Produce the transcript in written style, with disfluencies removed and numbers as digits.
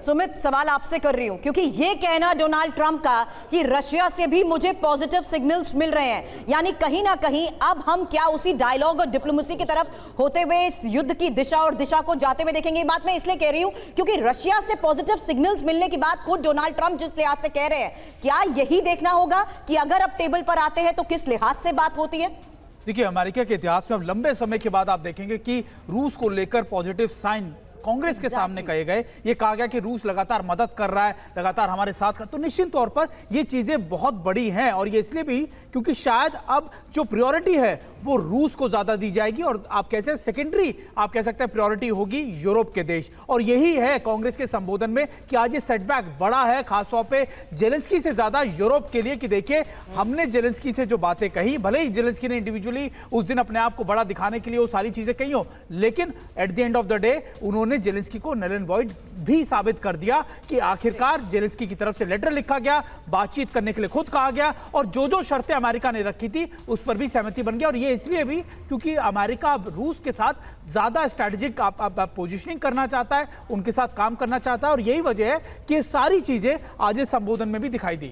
सुमित, सवाल आपसे कर रही हूं क्योंकि ये कहना डोनाल्ड ट्रंप का कि रशिया से भी मुझे पॉजिटिव सिग्नल्स मिल रहे हैं, यानी कहीं ना कहीं अब हम क्या उसी डायलॉग और डिप्लोमेसी की तरफ होते हुए इस युद्ध की दिशा और दिशा को जाते हुए देखेंगे। ये बात मैं इसलिए कह रही हूं क्योंकि रशिया से पॉजिटिव सिग्नल्स मिलने की बात खुद डोनाल्ड ट्रंप जिस लिहाज से कह रहे हैं, क्या यही देखना होगा कि अगर अब टेबल पर आते हैं तो किस लिहाज से बात होती है? देखिए, अमेरिका के इतिहास में अब लंबे समय के बाद आप देखेंगे कि रूस को लेकर पॉजिटिव साइन कांग्रेस के सामने कहे गए। ये कहा गया कि रूस लगातार मदद कर रहा है, लगातार हमारे साथ कर, तो निश्चित तौर पर ये चीजें बहुत बड़ी हैं और ये इसलिए भी क्योंकि शायद अब जो प्रायोरिटी है वो रूस को ज्यादा दी जाएगी और आप कैसे सेकेंडरी आप कह सकते हैं प्रायोरिटी होगी यूरोप के देश। और यही है कांग्रेस के संबोधन में कि आज ये सेटबैक बड़ा है, खासतौर पे जेलेंस्की से ज्यादा यूरोप के लिए, कि देखिए हमने जेलेंस्की से जो बातें कही, भले ही जेलेंस्की ने इंडिविजुअली उस दिन अपने आप को बड़ा दिखाने के लिए वो सारी चीजें कही हो, लेकिन at the end of the day उन्होंने जेलेंस्की को नल एंड वॉइड भी साबित कर दिया कि आखिरकार जेलेंस्की की तरफ से लेटर लिखा गया, बातचीत करने के लिए खुद कहा गया और जो जो शर्तें अमेरिका ने रखी थी उस पर भी सहमति बन गया। और ये इसलिए भी क्योंकि अमेरिका अब रूस के साथ ज्यादा स्ट्रेटेजिक पोजीशनिंग करना चाहता है, उनके साथ काम करना चाहता है और यही वजह है कि ये सारी चीजें आज इस संबोधन में भी दिखाई दी।